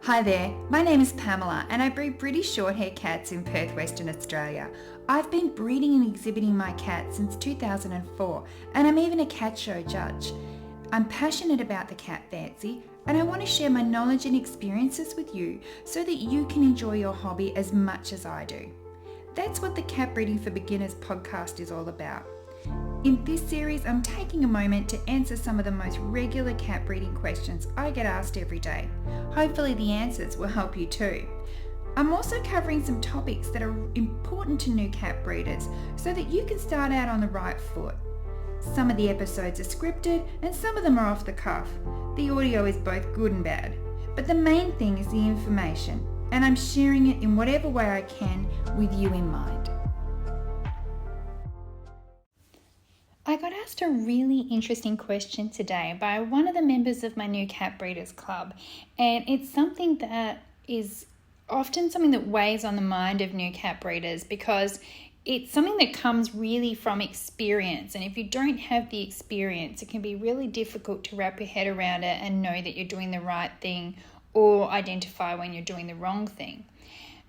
Hi there, my name is Pamela and I breed British Shorthair cats in Perth, Western Australia. I've been breeding and exhibiting my cats since 2004 and I'm even a cat show judge. I'm passionate about the cat fancy and I want to share my knowledge and experiences with you so that you can enjoy your hobby as much as I do. That's what the Cat Breeding for Beginners podcast is all about. In this series, I'm taking a moment to answer some of the most regular cat breeding questions I get asked every day. Hopefully the answers will help you too. I'm also covering some topics that are important to new cat breeders so that you can start out on the right foot. Some of the episodes are scripted and some of them are off the cuff. The audio is both good and bad, but the main thing is the information, and I'm sharing it in whatever way I can with you in mind. I got asked a really interesting question today by one of the members of my New Cat Breeders Club, and it's something that is often something that weighs on the mind of new cat breeders because it's something that comes really from experience, and if you don't have the experience, it can be really difficult to wrap your head around it and know that you're doing the right thing or identify when you're doing the wrong thing.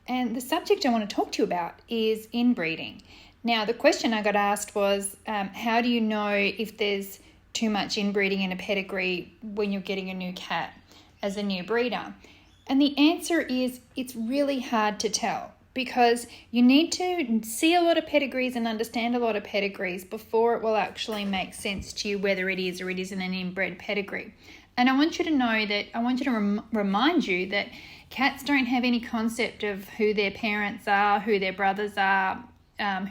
And the subject I want to talk to you about is inbreeding. Now, the question I got asked was, how do you know if there's too much inbreeding in a pedigree when you're getting a new cat as a new breeder? And the answer is it's really hard to tell because you need to see a lot of pedigrees and understand a lot of pedigrees before it will actually make sense to you whether it is or it isn't an inbred pedigree. And I want you to know that, I want you to remind you that cats don't have any concept of who their parents are, who their brothers are,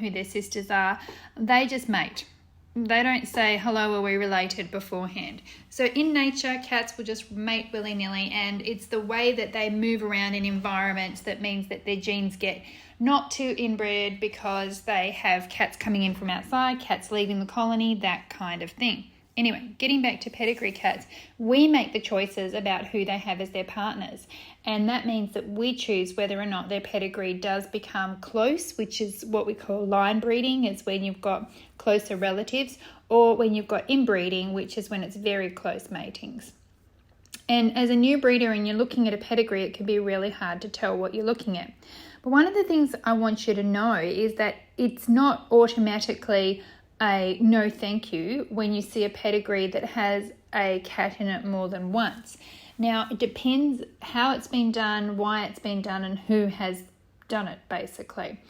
who their sisters are. They just mate. They don't say, hello, are we related beforehand. So in nature, cats will just mate willy-nilly, and it's the way that they move around in environments that means that their genes get not too inbred because they have cats coming in from outside, cats leaving the colony, that kind of thing. Anyway, getting back to pedigree cats, we make the choices about who they have as their partners. And that means that we choose whether or not their pedigree does become close, which is what we call line breeding, is when you've got closer relatives, or when you've got inbreeding, which is when it's very close matings. And as a new breeder and you're looking at a pedigree, it can be really hard to tell what you're looking at. But one of the things I want you to know is that it's not automatically a no thank you when you see a pedigree that has a cat in it more than once. Now, it depends how it's been done, why it's been done, and who has done it, basically.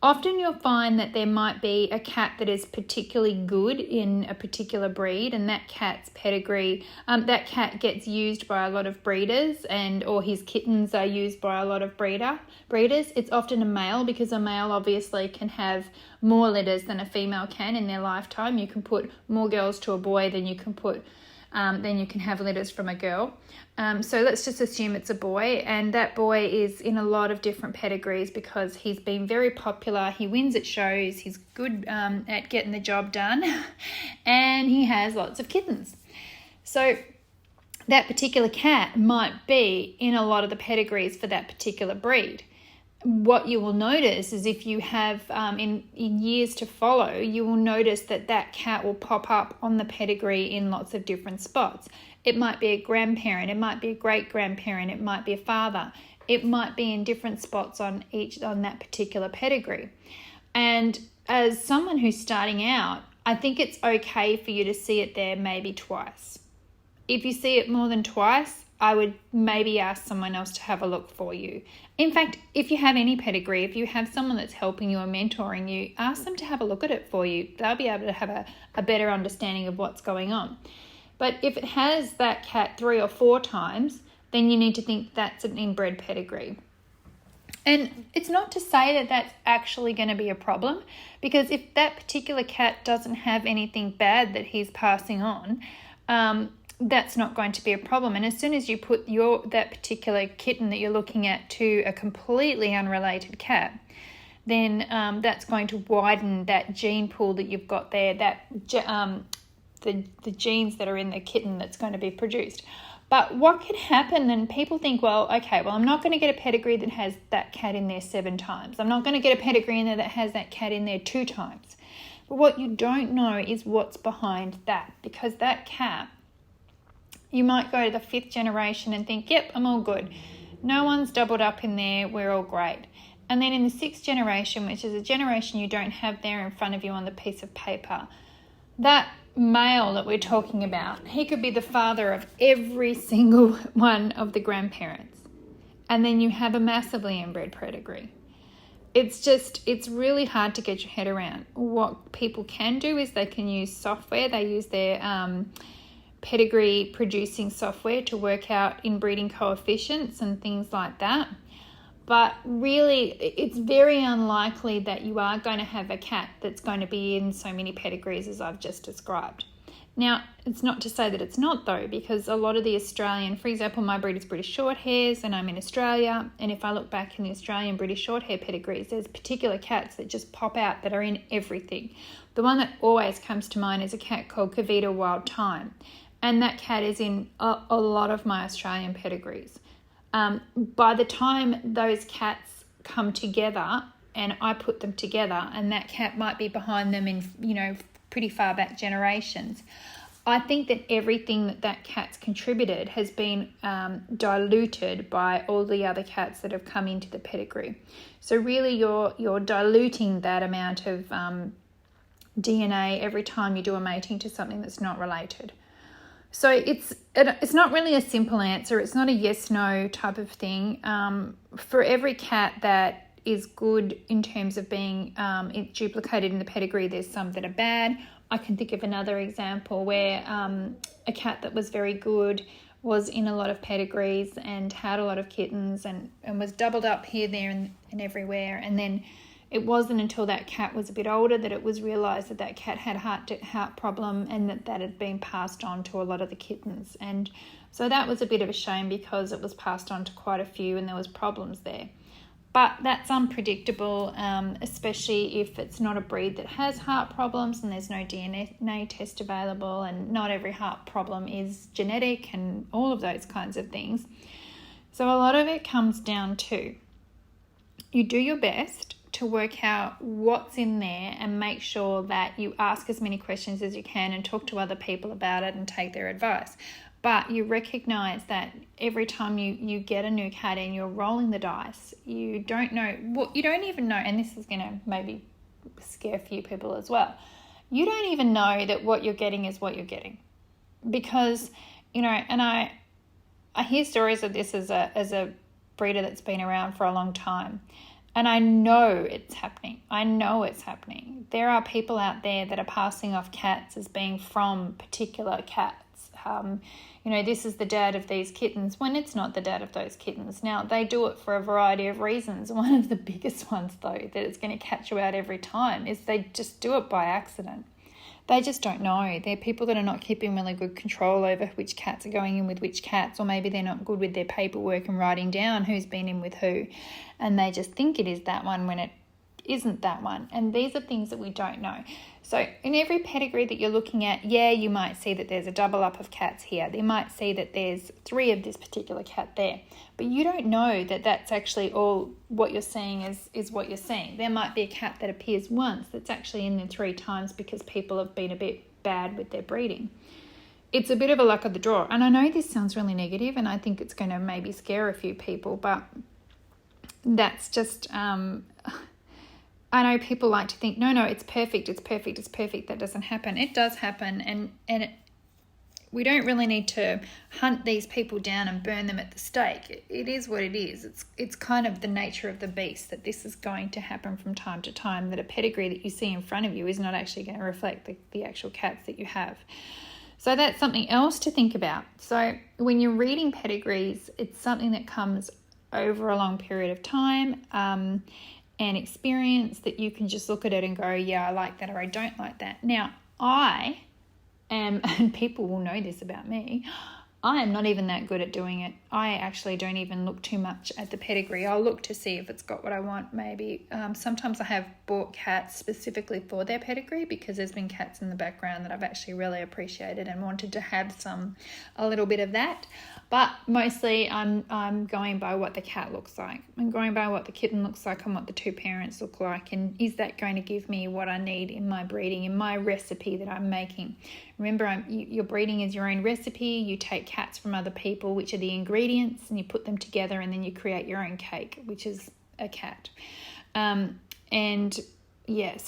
Often you'll find that there might be a cat that is particularly good in a particular breed, and that cat's pedigree, that cat gets used by a lot of breeders, or his kittens are used by a lot of breeders. It's often a male because a male obviously can have more litters than a female can in their lifetime. You can put more girls to a boy than you can have litters from a girl. So let's just assume it's a boy, and that boy is in a lot of different pedigrees because he's been very popular, he wins at shows, he's good at getting the job done, and he has lots of kittens. So that particular cat might be in a lot of the pedigrees for that particular breed. What you will notice is if you have, in years to follow, you will notice that cat will pop up on the pedigree in lots of different spots. It might be a grandparent, it might be a great-grandparent, it might be a father. It might be in different spots on that particular pedigree. And as someone who's starting out, I think it's okay for you to see it there maybe twice. If you see it more than twice, I would maybe ask someone else to have a look for you. In fact, if you have any pedigree, if you have someone that's helping you or mentoring you, ask them to have a look at it for you. They'll be able to have a better understanding of what's going on. But if it has that cat 3 or 4 times, then you need to think that's an inbred pedigree. And it's not to say that that's actually going to be a problem, because if that particular cat doesn't have anything bad that he's passing on, that's not going to be a problem. And as soon as you put that particular kitten that you're looking at to a completely unrelated cat, then that's going to widen that gene pool that you've got there, the genes that are in the kitten that's going to be produced. But what can happen, and people think, I'm not going to get a pedigree that has that cat in there 7 times. I'm not going to get a pedigree in there that has that cat in there 2 times. But what you don't know is what's behind that, because that cat, you might go to the 5th generation and think, yep, I'm all good. No one's doubled up in there. We're all great. And then in the 6th generation, which is a generation you don't have there in front of you on the piece of paper, that male that we're talking about, he could be the father of every single one of the grandparents. And then you have a massively inbred pedigree. It's really hard to get your head around. What people can do is they can use software. They use their pedigree producing software to work out inbreeding coefficients and things like that. But really, it's very unlikely that you are going to have a cat that's going to be in so many pedigrees as I've just described. Now, it's not to say that it's not though, because a lot of the Australian, for example, my breed is British Shorthairs and I'm in Australia. And if I look back in the Australian British Shorthair pedigrees, there's particular cats that just pop out that are in everything. The one that always comes to mind is a cat called Kavita Wild Time. And that cat is in a lot of my Australian pedigrees. By the time those cats come together and I put them together, and that cat might be behind them in, pretty far back generations, I think that everything that cat's contributed has been diluted by all the other cats that have come into the pedigree. So really you're diluting that amount of DNA every time you do a mating to something that's not related. So it's not really a simple answer. It's not a yes-no type of thing. For every cat that is good in terms of being duplicated in the pedigree, there's some that are bad. I can think of another example where a cat that was very good was in a lot of pedigrees and had a lot of kittens and was doubled up here, there and everywhere. And then it wasn't until that cat was a bit older that it was realised that that cat had heart problem and that had been passed on to a lot of the kittens. And so that was a bit of a shame because it was passed on to quite a few and there was problems there. But that's unpredictable, especially if it's not a breed that has heart problems and there's no DNA test available, and not every heart problem is genetic and all of those kinds of things. So a lot of it comes down to you do your best to work out what's in there and make sure that you ask as many questions as you can and talk to other people about it and take their advice. But you recognise that every time you get a new cat in, you're rolling the dice. You don't know, you don't even know, and this is going to maybe scare a few people as well. You don't even know that what you're getting is what you're getting. Because, and I hear stories of this as a breeder that's been around for a long time. And I know it's happening. There are people out there that are passing off cats as being from particular cats. This is the dad of these kittens, when it's not the dad of those kittens. Now, they do it for a variety of reasons. One of the biggest ones, though, that it's going to catch you out every time is they just do it by accident. They just don't know. They're people that are not keeping really good control over which cats are going in with which cats, or maybe they're not good with their paperwork and writing down who's been in with who, and they just think it is that one when it isn't that one. And these are things that we don't know. So in every pedigree that you're looking at, you might see that there's a double up of cats here. They might see that there's 3 of this particular cat there. But you don't know that that's actually all what you're seeing is what you're seeing. There might be a cat that appears once that's actually in there 3 times because people have been a bit bad with their breeding. It's a bit of a luck of the draw. And I know this sounds really negative and I think it's going to maybe scare a few people, but that's just... I know people like to think, no, it's perfect. That doesn't happen. It does happen, and we don't really need to hunt these people down and burn them at the stake. It is what it is. It's kind of the nature of the beast that this is going to happen from time to time, that a pedigree that you see in front of you is not actually going to reflect the actual cats that you have. So that's something else to think about. So when you're reading pedigrees, it's something that comes over a long period of time, and experience, that you can just look at it and go, I like that or I don't like that. Now, I am, and people will know this about me, I am not even that good at doing it. I actually don't even look too much at the pedigree. I'll look to see if it's got what I want, maybe. Sometimes I have bought cats specifically for their pedigree because there's been cats in the background that I've actually really appreciated and wanted to have a little bit of that. But mostly I'm going by what the cat looks like. I'm going by what the kitten looks like and what the 2 parents look like. And is that going to give me what I need in my breeding, in my recipe that I'm making? Remember, your breeding is your own recipe. You take cats from other people, which are the ingredients, and you put them together and then you create your own cake, which is a cat. So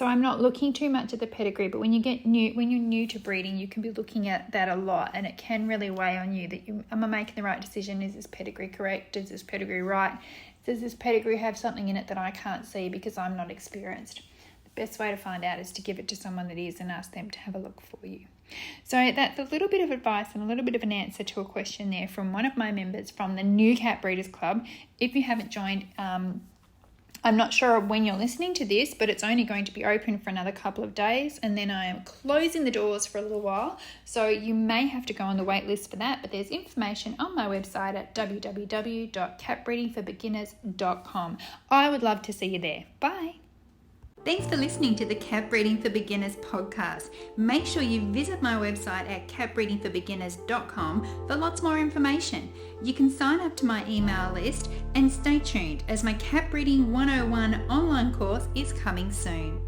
I'm not looking too much at the pedigree, but when you're new to breeding, you can be looking at that a lot, and it can really weigh on you that am I making the right decision? Is this pedigree correct? Is this pedigree right? Does this pedigree have something in it that I can't see because I'm not experienced? The best way to find out is to give it to someone that is and ask them to have a look for you. So that's a little bit of advice and a little bit of an answer to a question there from one of my members from the New Cat Breeders Club. If you haven't joined, I'm not sure when you're listening to this, but it's only going to be open for another couple of days, and then I am closing the doors for a little while. So you may have to go on the wait list for that, but there's information on my website at www.catbreedingforbeginners.com. I would love to see you there. Bye. Thanks for listening to the Cat Breeding for Beginners podcast. Make sure you visit my website at catbreedingforbeginners.com for lots more information. You can sign up to my email list and stay tuned as my Cat Breeding 101 online course is coming soon.